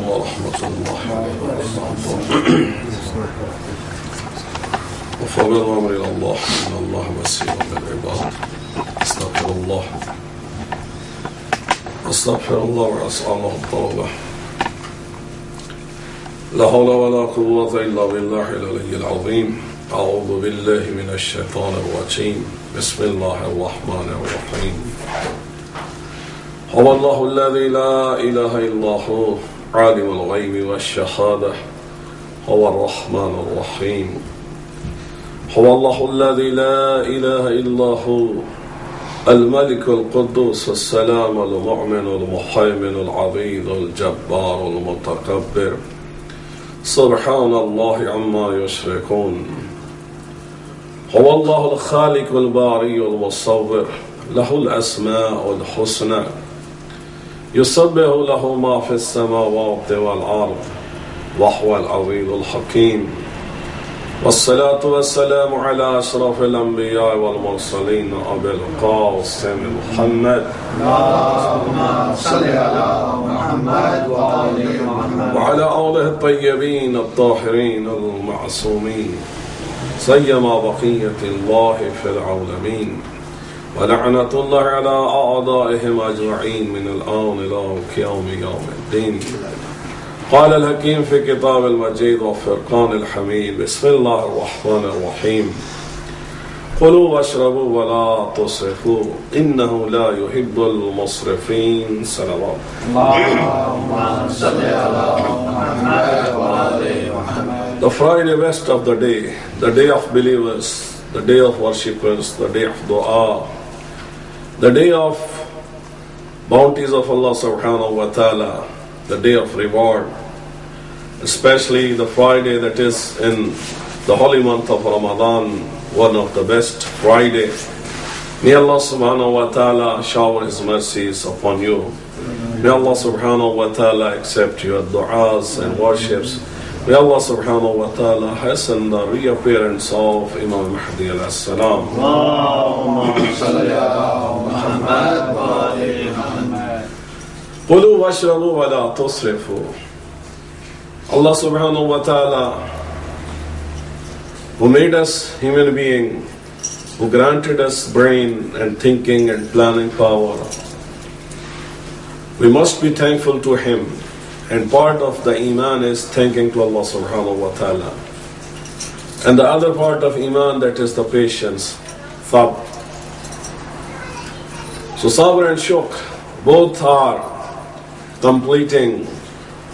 ورحمة الله وبركاته. وفوض الأمر إلى الله إن الله بصير بالعباد. أستغفر الله وأسأل الله التوبة. لا حول ولا قوة إلا بالله العلي العظيم. أعوذ بالله من الشيطان الرجيم. بسم الله الرحمن الرحيم. هو الله الذي لا إله إلا هو عالم الغيب والشهادة هو الرحمن الرحيم. هو الله الذي لا إله إلا هو الملك القدوس السلام المؤمن المهيمن العزيز الجبار المتكبر سبحان الله عما يشركون. هو الله الخالق الباري المصور له الأسماء الحسنى يسبح له ما في السماوات والأرض وهو العزيز الحكيم. والصلاة والسلام على أشرف الأنبياء والمرسلين أبي القاسم محمد اللهم صل على محمد وعلى آله الطيبين الطاهرين المعصومين سيما بقية الله في العالمين ولعنة الله على أعدائهم أجمعين من الآن إلى يوم الدين. قال الحكيم في كتاب المجيد والفرقان الحميد. بسم الله الرحمن الرحيم. كلوا واشربوا ولا تسرفوا إنه لا يحب المسرفين. صلوات. اللهم صل على محمد وعلى محمد. The Friday best of the day of believers, the day of worshippers, the day of dua, the day of bounties of Allah subhanahu wa ta'ala, the day of reward, especially the Friday that is in the holy month of Ramadan, one of the best Friday. May Allah subhanahu wa ta'ala shower His mercies upon you. May Allah subhanahu wa ta'ala accept your du'as and worships. May Allah subhanahu wa ta'ala hasten the reappearance of Imam Mahdi alayhi salam. اللهم صل على محمد وعلى محمد. قُلُوا وَاشْرَبُوا وَلَا تُسْرِفُوا. Allah subhanahu wa ta'ala, who made us human being, who granted us brain and thinking and planning power, we must be thankful to Him. And part of the iman is thanking to Allah subhanahu wa ta'ala. And the other part of iman, that is the patience, sabr. So sabr and shukr, both are completing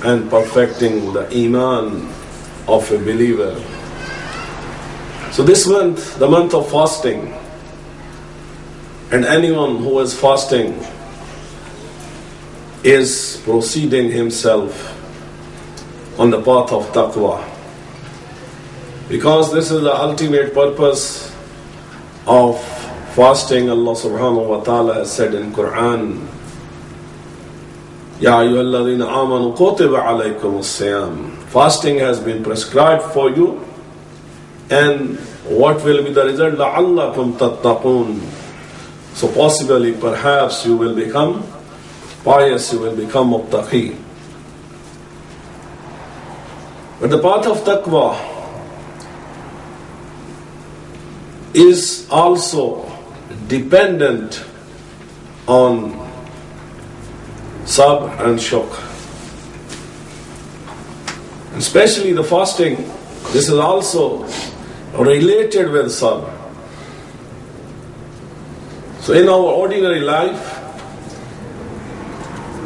and perfecting the iman of a believer. So this month, the month of fasting, and anyone who is fasting is proceeding himself on the path of taqwa. Because this is the ultimate purpose of fasting. Allah subhanahu wa ta'ala has said in Quran, Ya ayyuhalladhina amanu kutiba alaykumus siyam. Fasting has been prescribed for you, and what will be the result? La'allakum tattaqun. So possibly, perhaps you will become pious, you will become muttaqi. But the path of taqwa is also dependent on sabr and shukr. Especially the fasting, this is also related with sabr. So in our ordinary life,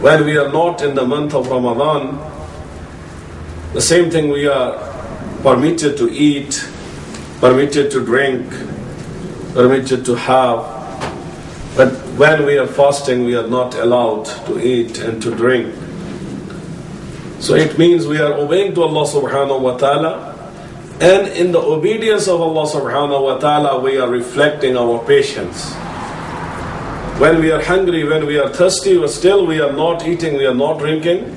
when we are not in the month of Ramadan, the same thing, we are permitted to eat, permitted to drink, permitted to have. But when we are fasting, we are not allowed to eat and to drink. So it means we are obeying to Allah subhanahu wa ta'ala, and in the obedience of Allah subhanahu wa ta'ala, we are reflecting our patience. When we are hungry, when we are thirsty, but still we are not eating, we are not drinking,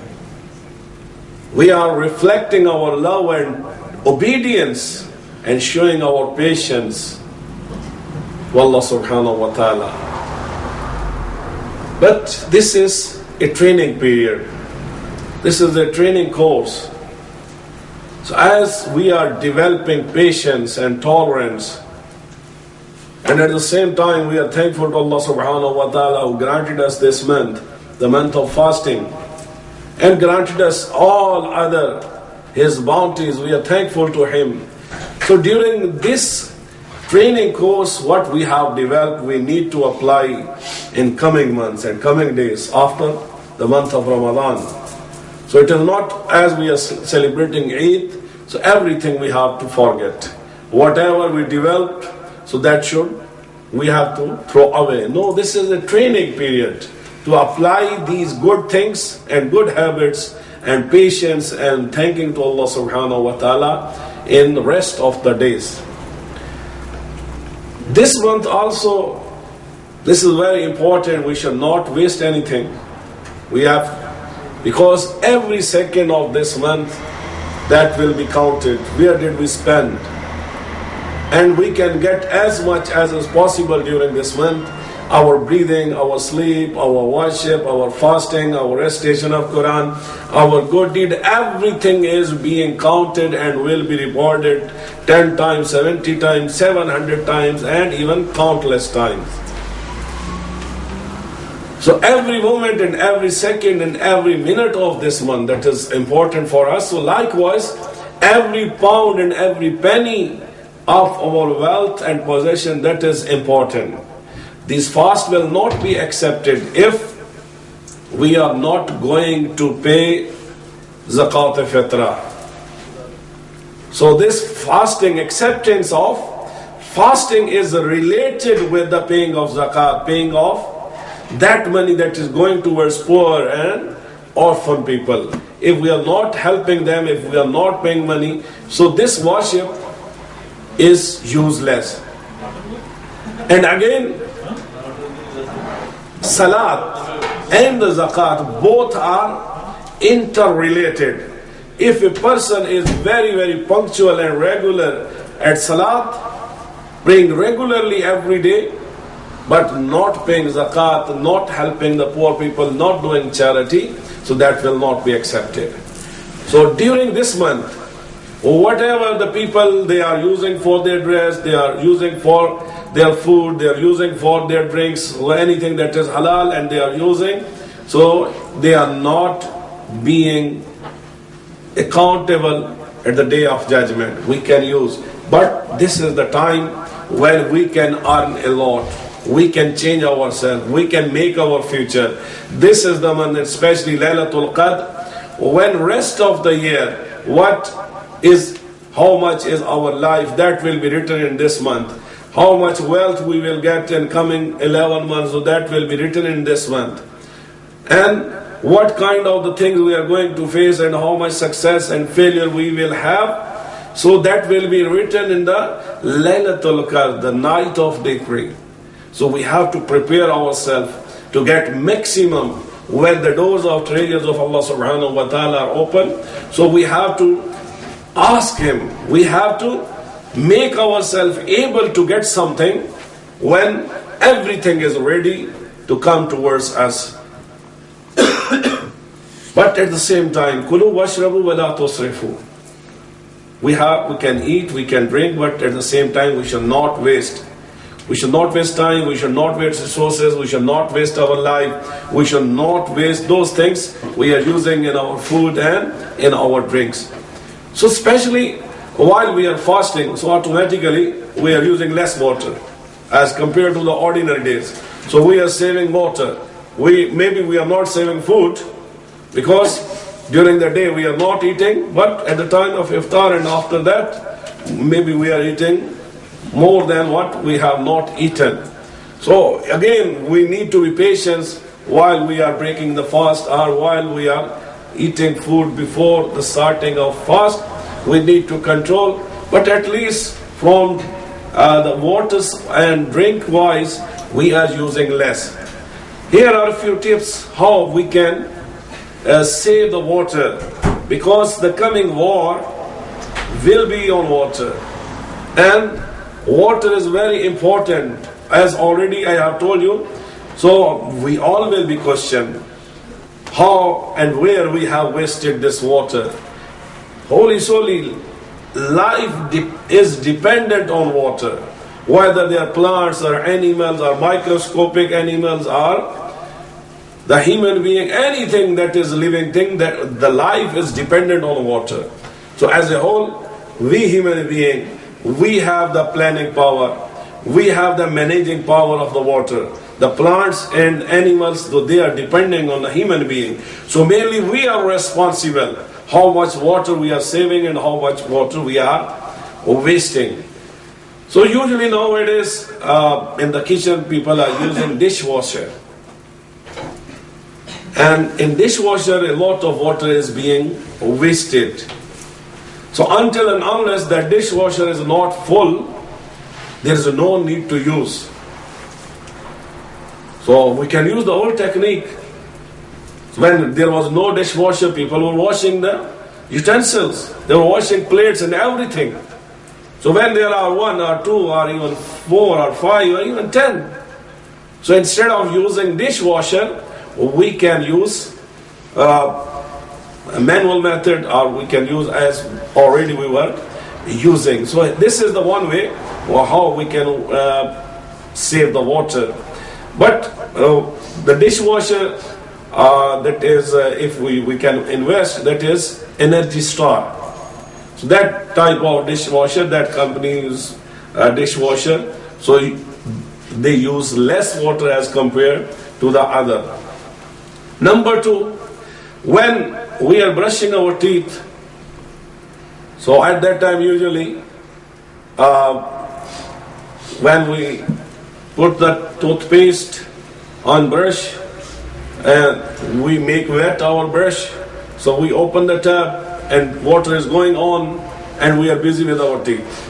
we are reflecting our love and obedience and showing our patience to Allah subhanahu wa ta'ala. But this is a training period. This is a training course. So as we are developing patience and tolerance, and at the same time we are thankful to Allah subhanahu wa ta'ala who granted us this month, the month of fasting, and granted us all other His bounties. We are thankful to Him. So during this training course, what we have developed, we need to apply in coming months and coming days after the month of Ramadan. So it is not as we are celebrating Eid, so everything we have to forget. Whatever we developed, so that we have to throw away. No, this is a training period to apply these good things and good habits and patience and thanking to Allah subhanahu wa ta'ala in the rest of the days. This month also, this is very important. We should not waste anything. Because every second of this month, that will be counted. Where did we spend? And we can get as much as is possible during this month. Our breathing, our sleep, our worship, our fasting, our recitation of Quran, our good deed, everything is being counted and will be rewarded 10 times, 70 times, 700 times, and even countless times. So every moment and every second and every minute of this month, that is important for us. So likewise, every pound and every penny of our wealth and possession, that is important. This fast will not be accepted if we are not going to pay zakat al-fitra. So this fasting, acceptance of fasting is related with the paying of zakat, paying of that money that is going towards poor and orphan people. If we are not helping them, if we are not paying money, so this worship is useless. And again, salat and the zakat both are interrelated. If a person is very, very punctual and regular at salat, praying regularly every day, but not paying zakat, not helping the poor people, not doing charity, so that will not be accepted. So during this month, whatever the people they are using for their dress, they are using for their food, they are using for their drinks, or anything that is halal and they are using, so they are not being accountable at the day of judgment. We can use, but this is the time when we can earn a lot. We can change ourselves, we can make our future. This is the month, especially Laylatul Qadr, when rest of the year, how much is our life, that will be written in this month. How much wealth we will get in coming 11 months, so that will be written in this month. And what kind of the things we are going to face and how much success and failure we will have, so that will be written in the Laylatul Qadr, the night of decree. So we have to prepare ourselves to get maximum when the doors of treasures of Allah subhanahu wa ta'ala are open. So we have to ask Him, we have to make ourselves able to get something when everything is ready to come towards us. But at the same time, kulu washrabu wa la tusrifu. We can eat, we can drink, but at the same time we should not waste. We should not waste time, we should not waste resources, we should not waste our life, we should not waste those things we are using in our food and in our drinks. So especially while we are fasting, so automatically we are using less water as compared to the ordinary days. So we are saving water. Maybe we are not saving food because during the day we are not eating, but at the time of iftar and after that, maybe we are eating more than what we have not eaten. So again, we need to be patient while we are breaking the fast or while we are eating food before the starting of fast. We need to control, but at least from the waters and drink wise, we are using less. Here are a few tips how we can save the water, because the coming war will be on water, and water is very important, as already I have told you. So we all will be questioned how and where we have wasted this water. Holy solely, life is dependent on water. Whether they are plants or animals or microscopic animals or the human being, anything that is a living thing, that the life is dependent on water. So as a whole, we human being, we have the planning power, we have the managing power of the water. The plants and animals, though they are depending on the human being. So mainly we are responsible how much water we are saving and how much water we are wasting. So usually nowadays in the kitchen people are using dishwasher. And in dishwasher a lot of water is being wasted. So until and unless that dishwasher is not full, there is no need to use. So we can use the old technique. When there was no dishwasher, people were washing the utensils. They were washing plates and everything. So when there are 1 or 2 or even 4 or 5 or even 10. So instead of using dishwasher, we can use a manual method, or we can use as already we were using. So this is the one way how we can save the water. But the dishwasher, that is, if we can invest, that is Energy Star. So that type of dishwasher, that company is dishwasher, so they use less water as compared to the other. Number 2, when we are brushing our teeth, so at that time usually when we put the toothpaste on brush and we make wet our brush, so we open the tap and water is going on and we are busy with our teeth.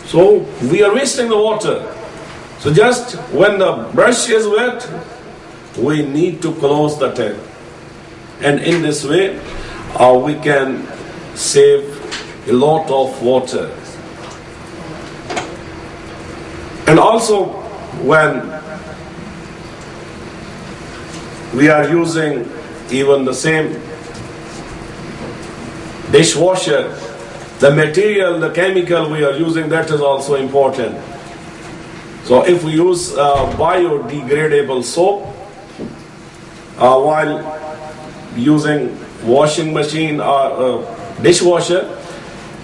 So we are wasting the water. So just when the brush is wet, we need to close the tap. And in this way, we can save a lot of water. And also, when we are using even the same dishwasher, the material, the chemical we are using, that is also important. So if we use biodegradable soap while using washing machine or dishwasher,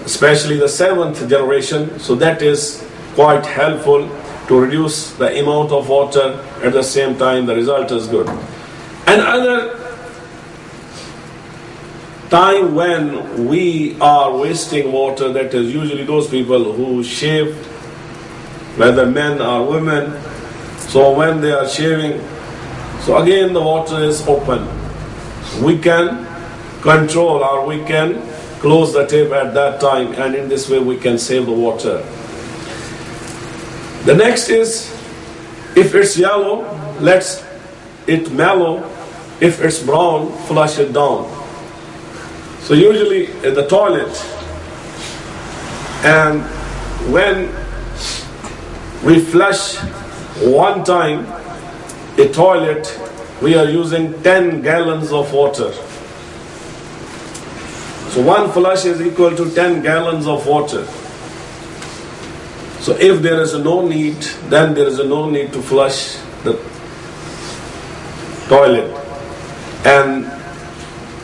especially the 7th generation, so that is quite helpful to reduce the amount of water. At the same time, the result is good. Another time when we are wasting water, that is usually those people who shave, whether men or women. So when they are shaving, so again the water is open. We can control or we can close the tap at that time, and in this way we can save the water. The next is, if it's yellow, let it mellow. If it's brown, flush it down. So usually in the toilet, and when we flush one time a toilet, we are using 10 gallons of water. So one flush is equal to 10 gallons of water. So if there is no need, then there is no need to flush the toilet. And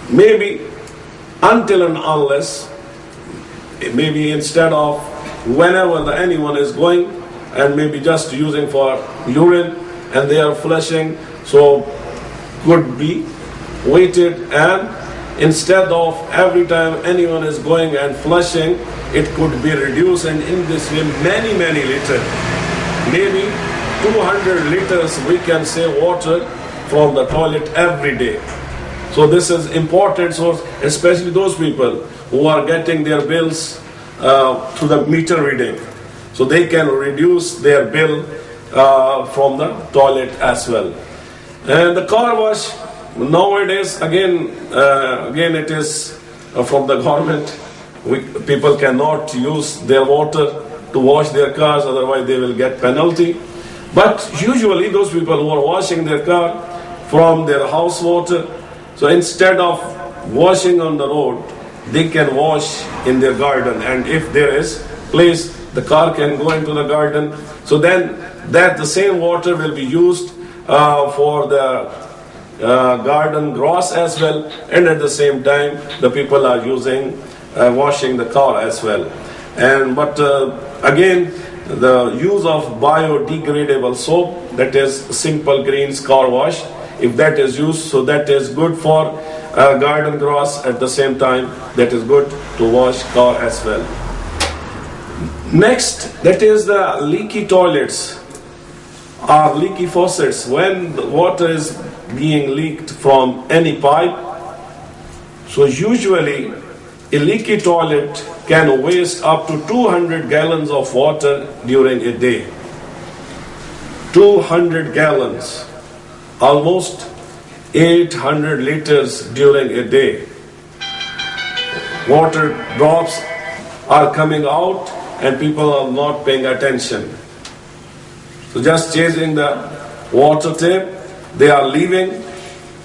maybe until and unless, maybe instead of whenever anyone is going and maybe just using for urine and they are flushing, so could be waited, and instead of every time anyone is going and flushing, it could be reduced, and in this way many liters, maybe 200 liters we can save water from the toilet every day. So this is important source, especially those people who are getting their bills to the meter reading. So they can reduce their bill from the toilet as well. And the car wash, nowadays again it is from the government. People cannot use their water to wash their cars, otherwise they will get penalty. But usually those people who are washing their car, from their house water. So instead of washing on the road, they can wash in their garden. And if there is place, the car can go into the garden. So then that the same water will be used for the garden grass as well. And at the same time, the people are using washing the car as well. But again, the use of biodegradable soap, that is Simple Greens car wash, if that is used, so that is good for garden grass. At the same time, that is good to wash car as well. Next, that is the leaky toilets or leaky faucets. When the water is being leaked from any pipe, so usually a leaky toilet can waste up to 200 gallons of water during a day. 200 gallons, almost 800 liters during a day. Water drops are coming out and people are not paying attention. So just chasing the water tap, they are leaving.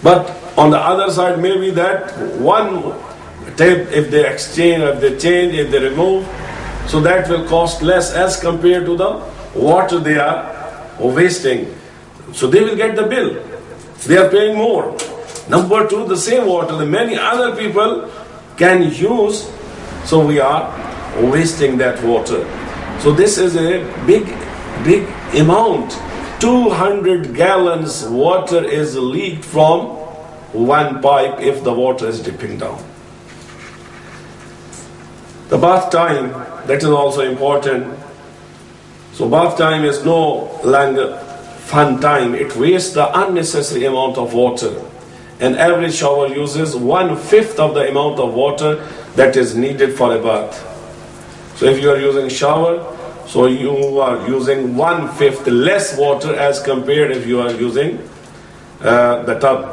But on the other side, maybe that one tap, if they exchange, if they change, if they remove, so that will cost less as compared to the water they are wasting. So they will get the bill. They are paying more. Number two, the same water that many other people can use, so we are wasting that water. So this is a big amount. 200 gallons water is leaked from one pipe if the water is dipping down. The bath time, that is also important. So bath time is no longer fun time. It wastes the unnecessary amount of water. An average shower uses 1/5 of the amount of water that is needed for a bath. So if you are using shower, so you are using 1/5 less water as compared if you are using the tub,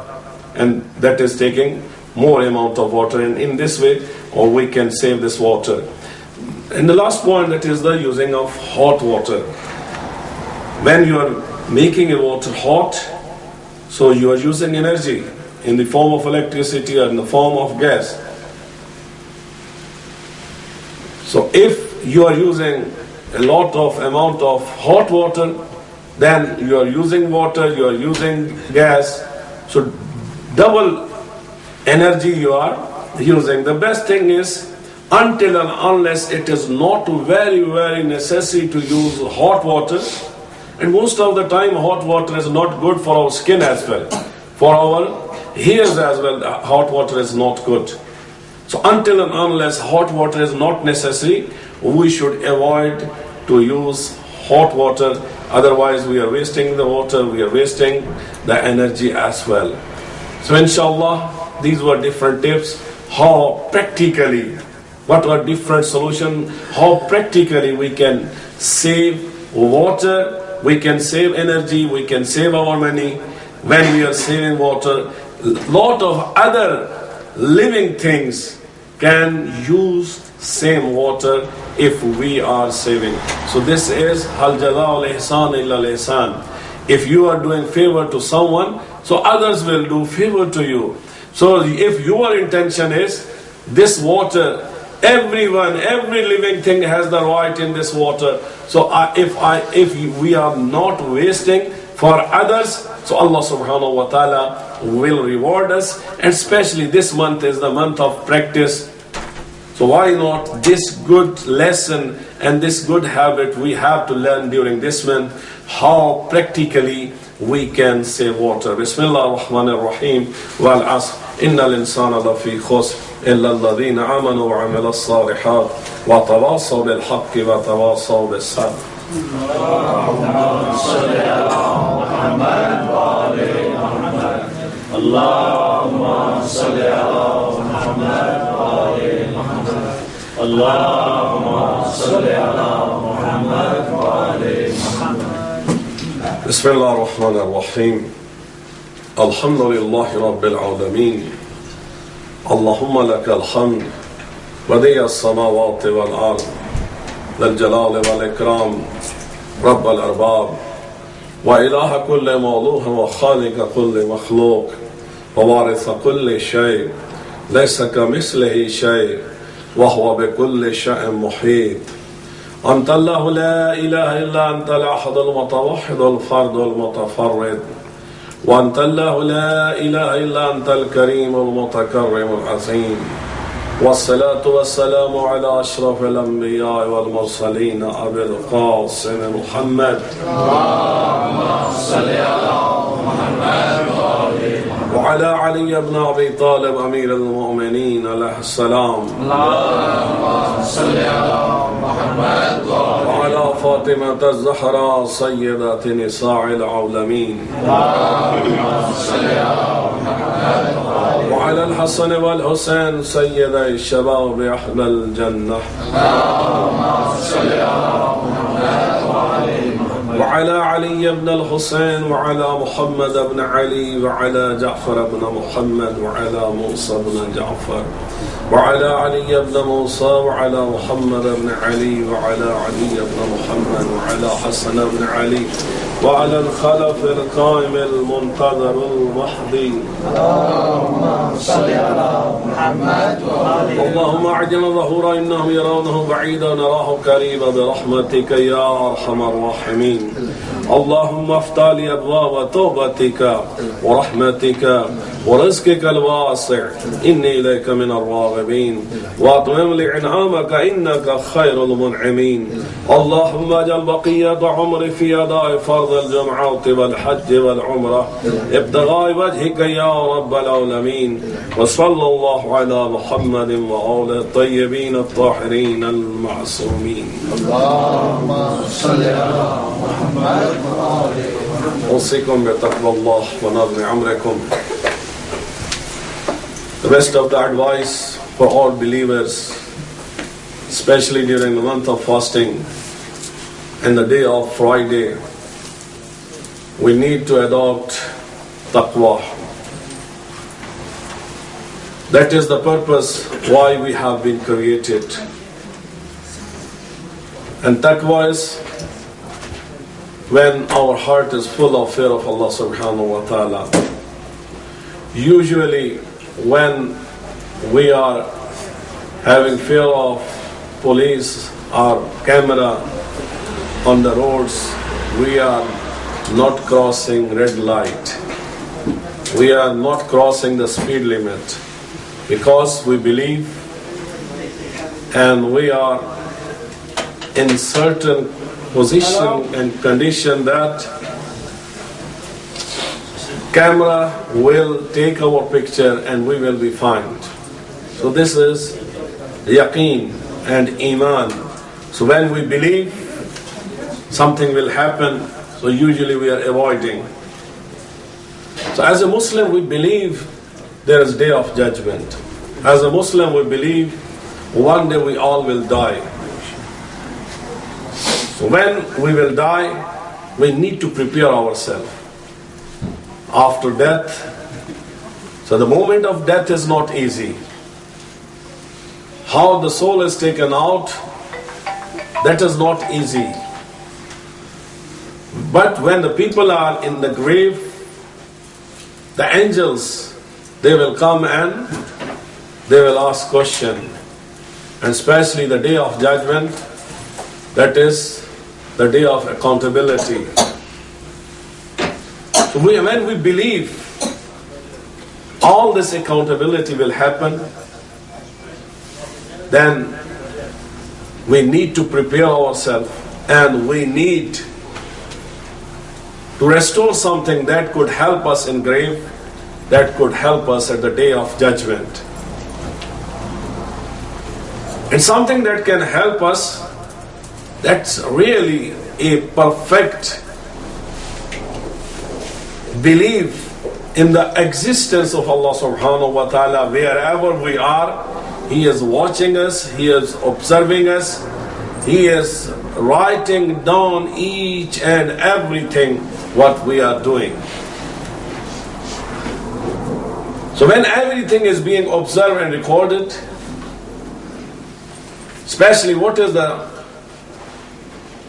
and that is taking more amount of water. And in this way, or we can save this water. And the last point, that is the using of hot water. When you are making a water hot, so you are using energy in the form of electricity or in the form of gas. So if you are using a lot of amount of hot water, then you are using water, you are using gas, so double energy you are using. The best thing is, until and unless it is not very necessary to use hot water, and most of the time hot water is not good for our skin as well, for our hairs as well, hot water is not good. So until and unless hot water is not necessary, we should avoid to use hot water. Otherwise we are wasting the water, we are wasting the energy as well. So inshallah, these were different tips, how practically, what are different solutions, how practically we can save water, we can save energy, we can save our money when we are saving water. Lot of other living things can use same water if we are saving. So this is Hal Jaza'ul Ihsan illa al-Ihsan. If you are doing favor to someone, so others will do favor to you. So if your intention is this water, everyone, every living thing has the right in this water. So if we are not wasting for others, so Allah subhanahu wa ta'ala will reward us. And especially this month is the month of practice. So why not this good lesson and this good habit we have to learn during this month, how practically we can save water. Bismillah ar-Rahman ar-Rahim. Wal asr. Inna al-insana lafi khusr. إلا الذين آمنوا وعملوا الصالحات وتواصوا بالحق وتواصوا بالصبر. اللهم صل على محمد وآل محمد. اللهم صل على محمد وآل محمد. اللهم صل على محمد وآل محمد. بسم الله الرحمن الرحيم. الحمد لله رب العالمين. اللهم لك الحمد بديع السماوات والأرض ذا الجلال والإكرام رب الأرباب وإله كل موضوع وخالق كل مخلوق ووارث كل شيء ليس كمثله شيء وهو بكل شيء محيط. أنت الله لا إله إلا أنت الأحد المتوحد الفرد المتفرد. وأنت الله لا إله إلا أنت الكريم المتكرم العظيم. والصلاة والسلام على أشرف الأنبياء والمرسلين أبي القاسم محمد. اللهم صل على محمد وعلى علي بن أبي طالب أمير المؤمنين عليه السلام. اللهم صل على محمد وعلى فاطمة الزهراء سيدة نساء العالمين. اللهم صل على محمد وعلى الحسن والحسين سيدي الشباب أهل الجنة. اللهم صل على محمد وعلى علي بن الحسين وعلى محمد بن علي وعلى جعفر بن محمد وعلى موسى بن جعفر وعلى علي بن موسى وعلى محمد بن علي وعلى علي بن محمد وعلى حسن بن علي وعلى الخلف القائم المنتظر المهدي. اللهم صل على محمد اللهم أعجل ظهورا إنهم يرونه بعيدا نراه قريبا برحمتك يا أرحم الراحمين. اللهم افتح لي أبواب توبتك ورحمتك ورزقك الواسع إني إليك من الراغبين وأتمم لي إنعامك إنك خير المنعمين. اللهم اجعل بقية عمري في أداء فرض الجمعة والحج والعمرة ابتغاء وجهك يا رب العالمين. وصلى الله على محمد وآله الطيبين الطاهرين المعصومين. اللهم صل على محمد أوصيكم بتقوى الله ونظم عمركم. The rest of the advice for all believers, especially during the month of fasting and the day of Friday, we need to adopt taqwa. That is the purpose why we have been created. And taqwa is when our heart is full of fear of Allah subhanahu wa ta'ala. Usually when we are having fear of police or camera on the roads, we are not crossing red light. We are not crossing the speed limit because we believe and we are in certain position and condition that camera will take our picture and we will be fine. So this is yaqeen and iman. So when we believe something will happen, so usually we are avoiding. So as a Muslim we believe there is day of judgment. As a Muslim we believe one day we all will die. So when we will die, we need to prepare ourselves. After death, so the moment of death is not easy. How the soul is taken out, that is not easy. But when the people are in the grave, the angels, they will come and they will ask question. And especially the day of judgment, that is the day of accountability. So when we believe all this accountability will happen, then we need to prepare ourselves and we need to restore something that could help us in grave, that could help us at the day of judgment. And something that can help us, that's really a perfect belief in the existence of Allah subhanahu wa ta'ala. Wherever we are, He is watching us, He is observing us, He is writing down each and everything what we are doing. So when everything is being observed and recorded, especially what is the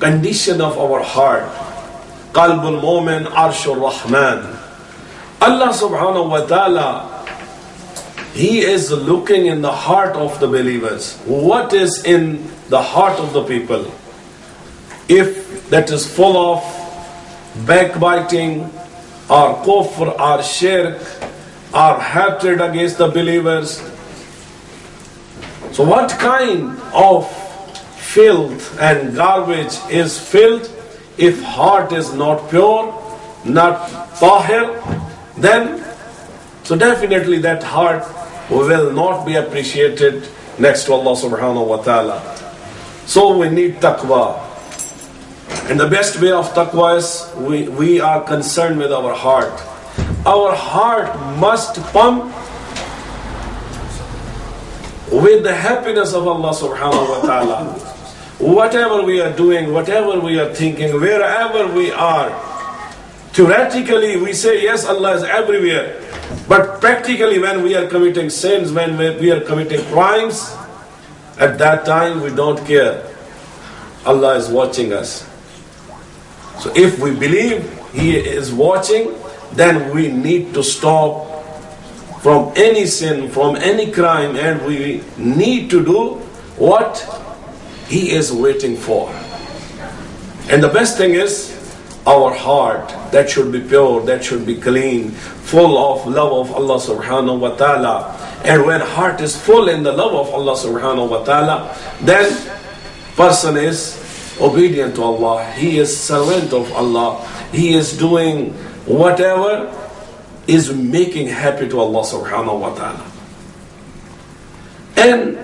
condition of our heart, Qalbul Mu'min Arshur Rahman. Allah subhanahu wa ta'ala, He is looking in the heart of the believers. What is in the heart of the people? If that is full of backbiting, or kufr, or shirk, or hatred against the believers. So what kind of filth and garbage is filled? If heart is not pure, not tahir, then so definitely that heart will not be appreciated next to Allah subhanahu wa ta'ala. So we need taqwa. And the best way of taqwa is we are concerned with our heart. Our heart must pump with the happiness of Allah subhanahu wa ta'ala. Whatever we are doing, whatever we are thinking, wherever we are, theoretically we say yes, Allah is everywhere. But practically when we are committing sins, when we are committing crimes, at that time we don't care. Allah is watching us. So if we believe He is watching, then we need to stop from any sin, from any crime, and we need to do what He is waiting for. And the best thing is our heart, that should be pure, that should be clean, full of love of Allah subhanahu wa ta'ala. And when heart is full in the love of Allah subhanahu wa ta'ala, then person is obedient to Allah. He is servant of Allah. He is doing whatever is making happy to Allah subhanahu wa ta'ala. And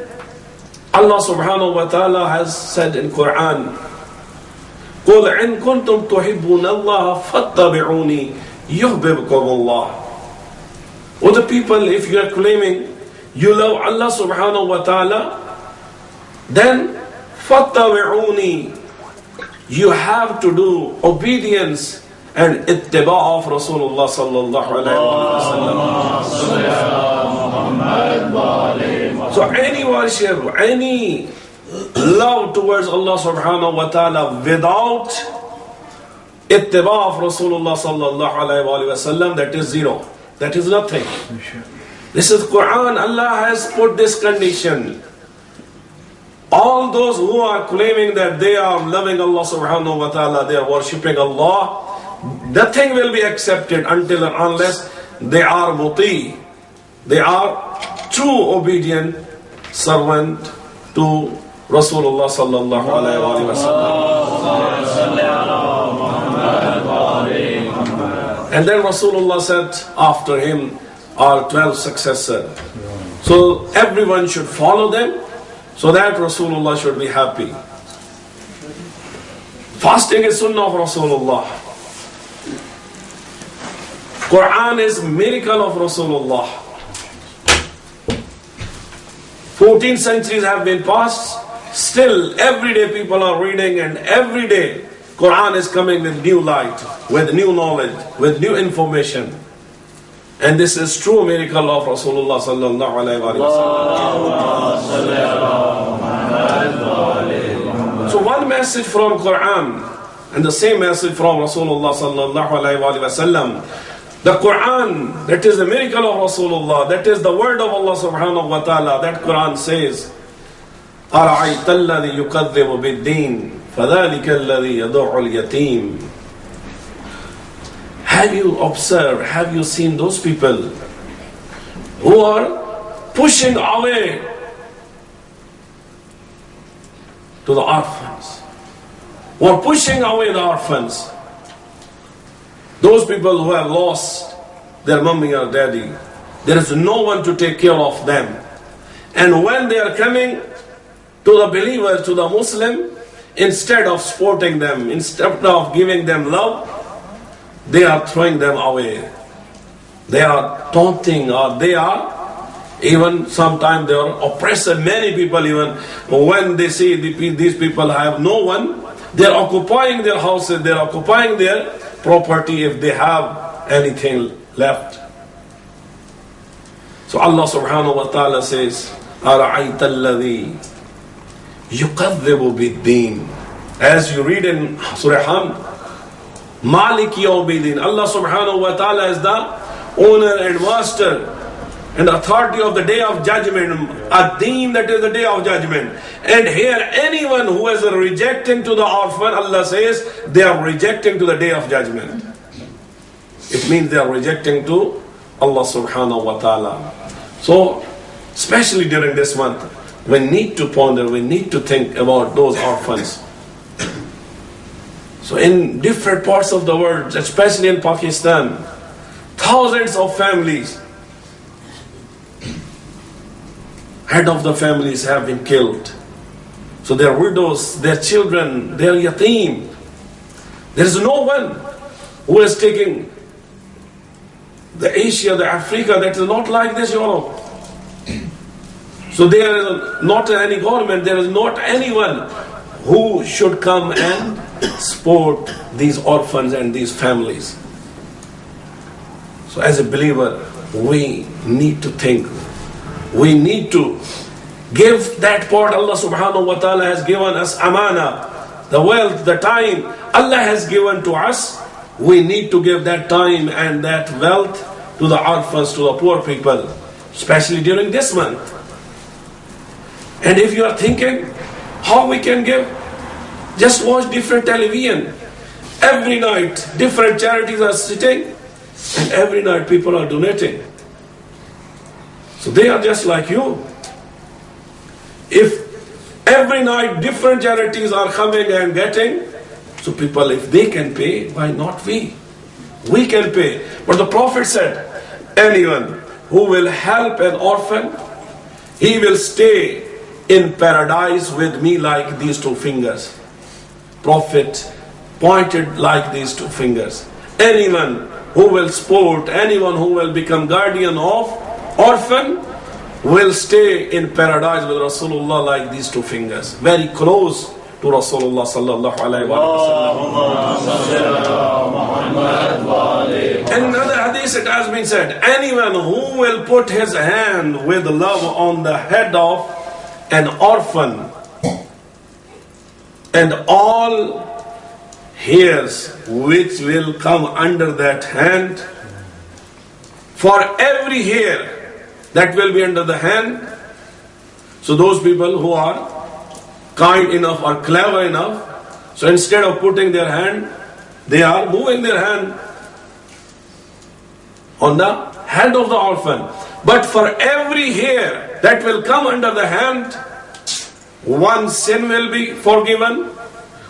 Allah subhanahu wa ta'ala has said in Quran, قُلْ إِن كُنْتُمْ تُحِبُّونَ اللَّهَ فَاتَّبِعُونِي يُحْبِبْكُمُ اللَّهُ. O the people, if you are claiming you love Allah subhanahu wa ta'ala, then فَاتَّبِعُونِي, you have to do obedience and ittiba' of Rasulullah sallallahu alayhi wa sallam. So any worship, any love towards Allah subhanahu wa ta'ala without ittiba' of Rasulullah sallallahu alayhi wa sallam, that is zero. That is nothing. This is Quran. Allah has put this condition. All those who are claiming that they are loving Allah subhanahu wa ta'ala, they are worshipping Allah, nothing will be accepted until and unless they are muti. They are true obedient servant to Rasulullah sallallahu alayhi wa sallam. And then Rasulullah said after him are 12 successors. So everyone should follow them, so that Rasulullah should be happy. Fasting is sunnah of Rasulullah. Quran is miracle of Rasulullah. 14 centuries have been passed, still every day people are reading, and every day Quran is coming with new light, with new knowledge, with new information. And this is true miracle of Rasulullah sallallahu alayhi wa sallam. So one message from Quran and the same message from Rasulullah sallallahu alayhi wa sallam. The Quran, that is the miracle of Rasulullah, that is the word of Allah subhanahu wa ta'ala. That Quran says, أَرَعَيْتَ الَّذِي يُكَذِّبُ بِالدِّينِ فَذَلِكَ الَّذِي يَدُعُّ الْيَتِيمِ. Have you observed, have you seen those people who are pushing away to the orphans, who are pushing away the orphans? Those people who have lost their mommy or daddy, there is no one to take care of them. And when they are coming to the believer, to the Muslim, instead of supporting them, instead of giving them love, they are throwing them away. They are taunting, or they are even sometimes they are oppressing many people. Even when they see these people have no one, they are occupying their houses, they are occupying their property if they have anything left. So Allah subhanahu wa ta'ala says, أَرَعَيْتَ الَّذِي يُكَذِّبُ بِالدِّينِ. As you read in Surah Hamd, Malik Yawmiddin. Allah subhanahu wa ta'ala is the owner and master and authority of the day of judgment. Ad-Din, that is the day of judgment. And here anyone who is rejecting to the orphan, Allah says they are rejecting to the day of judgment. It means they are rejecting to Allah subhanahu wa ta'ala. So, especially during this month, we need to ponder, we need to think about those orphans. So in different parts of the world, especially in Pakistan, thousands of families, head of the families have been killed. So their widows, their children, their yatim. There is no one who is taking the Asia, the Africa, that is not like this Europe. So there is not any government, there is not anyone who should come and support these orphans and these families. So as a believer, we need to think, we need to give that part Allah subhanahu wa ta'ala has given us amana, the wealth, the time Allah has given to us. We need to give that time and that wealth to the orphans, to the poor people, especially during this month. And if you are thinking how we can give, just watch different television. Every night different charities are sitting and every night people are donating. So they are just like you. If every night different charities are coming and getting, so people, if they can pay, why not we? We can pay. But the Prophet said, anyone who will help an orphan, he will stay in paradise with me like these two fingers. Prophet pointed like these two fingers. Anyone who will support, anyone who will become guardian of orphan will stay in paradise with Rasulullah like these two fingers, very close to Rasulullah sallallahu alaihi wasallam. In another hadith it has been said, anyone who will put his hand with love on the head of an orphan and all hairs which will come under that hand, for every hair that will be under the hand. So those people who are kind enough or clever enough, so instead of putting their hand, they are moving their hand on the head of the orphan. But for every hair that will come under the hand, one sin will be forgiven,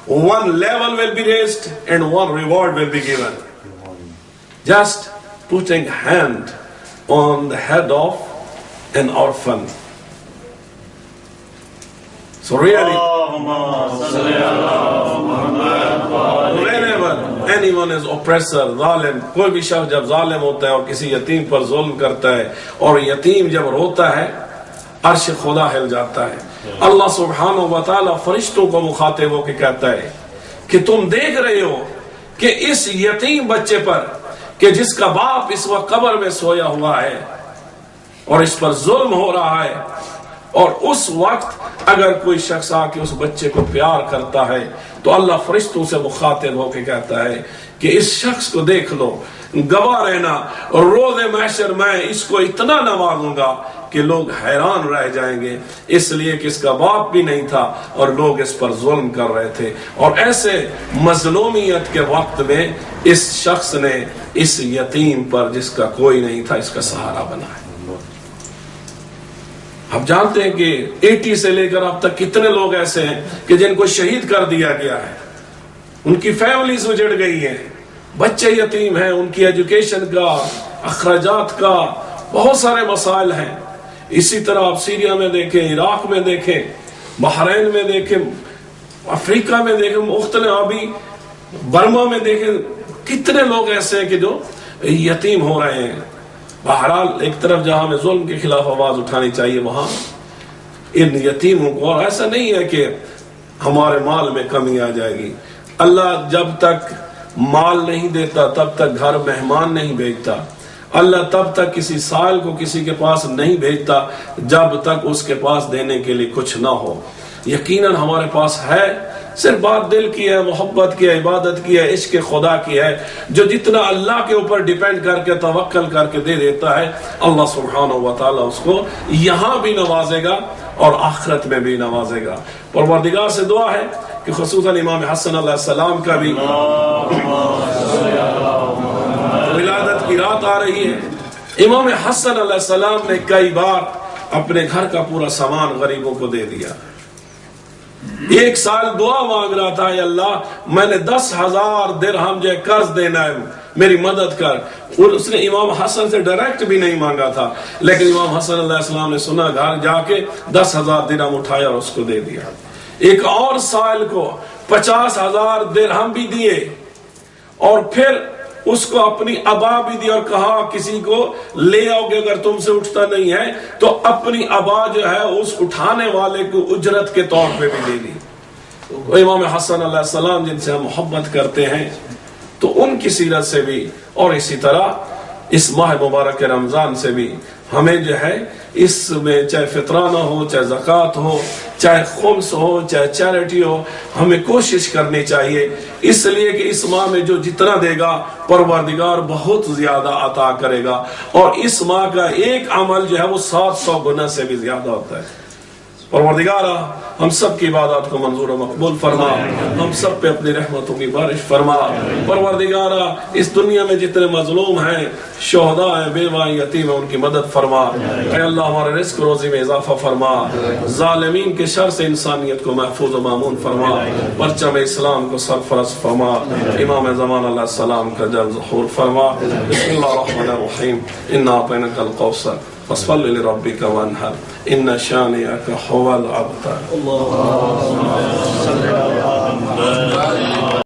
one level will be raised, and one reward will be given. Just putting hand on the head of an orphan. So really, whenever anyone is oppressor, zalim, कोई भी शख्स जब जालिम होता है और किसी यतीम पर जुल्म करता है और यतीम जब रोता है, अर्श खुदा हिल जाता है. अल्लाह सुब्हानहु व तआला फरिश्तों को मुखातिब होकर कहता है कि तुम देख रहे हो कि इस यतीम बच्चे पर, कि जिसका बाप इस वक्त कब्र में सोया हुआ है और इस पर जुल्म हो रहा है, और उस वक्त अगर कोई शख्स आके उस बच्चे को प्यार करता है तो अल्लाह फरिश्तों से मुखातिब होकर कहता है कि इस शख्स को देख लो, गवाह रहना, और रोज़े महशर मैं इसको इतना नवाजूंगा कि लोग हैरान रह जाएंगे, इसलिए कि इसका बाप भी नहीं था और लोग इस पर जुल्म कर रहे थे. और ऐसे मजलूमियत के वक्त में इस शख्स ने इस यतीम पर, जिसका कोई नहीं था, इसका सहारा बना है. आप जानते हैं कि 80 से लेकर अब तक कितने लोग ऐसे हैं कि जिनको शहीद कर दिया गया है, उनकी फैमिलीज उजड़ गई हैं, बच्चे यतीम हैं, उनकी एजुकेशन का, अखराजात का बहुत सारे मसाइल हैं. इसी तरह आप सीरिया में देखें, इराक में देखें, बहरीन में देखें, अफ्रीका में देखें, मुख्तलिफ अभी बर्मा में देखें, कितने लोग ऐसे हैं कि जो यतीम हो रहे हैं. बहरहाल एक तरफ जहां हमें जुल्म के खिलाफ आवाज उठानी चाहिए, वहां इन यतीमों को, और ऐसा नहीं है कि हमारे माल में कमी आ जाएगी. अल्लाह जब तक माल नहीं देता तब तक घर मेहमान नहीं भेजता. अल्लाह तब तक किसी साल को किसी के पास नहीं भेजता जब तक उसके पास देने के लिए कुछ ना हो. यकीनन हमारे पास है, صرف بات دل کی ہے، محبت کی ہے، عبادت کی ہے، عشق خدا کی ہے. جو جتنا اللہ کے اوپر ڈیپینڈ کر کے توکل کر کے دے دیتا ہے، اللہ سبحانہ و تعالیٰ اس کو یہاں بھی نوازے گا اور آخرت میں بھی نوازے گا. پروردگار سے دعا ہے کہ خصوصاً امام حسن علیہ السلام کا بھی ولادت کی رات آ رہی ہے. امام حسن علیہ السلام نے کئی بار اپنے گھر کا پورا سامان غریبوں کو دے دیا. ایک سال دعا مانگ رہا تھا، اے اللہ میں نے 10,000 درہم جو قرض دینا ہے، میری مدد کر. اور اس نے امام حسن سے ڈائریکٹ بھی نہیں مانگا تھا، لیکن امام حسن علیہ السلام نے سنا، گھر جا کے 10,000 درہم اٹھایا اور اس کو دے دیا. ایک اور سائل کو 50,000 درہم بھی دیے اور پھر اس کو اپنی ابا بھی دی اور کہا کسی کو لے آؤ گے اگر تم سے اٹھتا نہیں ہے تو اپنی ابا جو ہے اس اٹھانے والے کو اجرت کے طور پہ بھی دے دی. امام حسن علیہ السلام جن سے ہم محبت کرتے ہیں تو ان کی سیرت سے بھی، اور اسی طرح اس ماہ مبارک رمضان سے بھی ہمیں جو ہے اس میں چاہے فطرانہ ہو، چاہے زکوٰۃ ہو، چاہے خمس ہو، چاہے چیریٹی ہو، ہمیں کوشش کرنی چاہیے، اس لیے کہ اس ماہ میں جو جتنا دے گا پروردگار بہت زیادہ عطا کرے گا، اور اس ماہ کا ایک عمل جو ہے وہ 700 گنا سے بھی زیادہ ہوتا ہے. پروردگارہ ہم سب کی عبادات کو منظور و مقبول فرما، ہم سب پہ اپنی رحمتوں کی بارش فرما. پروردگارہ اس دنیا میں جتنے مظلوم ہیں، شہداء ہیں، بیوہ ہیں، یتیم ہیں، ان کی مدد فرما. اے اللہ ہمارے رزق روزی میں اضافہ فرما، ظالمین کے شر سے انسانیت کو محفوظ و مامون فرما، پرچم اسلام کو سرفراز فرما، امام زمان علیہ السلام کا جل ظہور فرما. بسم اللہ الرحمن الرحیم. انا اعطیناک الکوثر فصل لربک وانحر ان شانئک هو الابتر. اللهم صل على محمد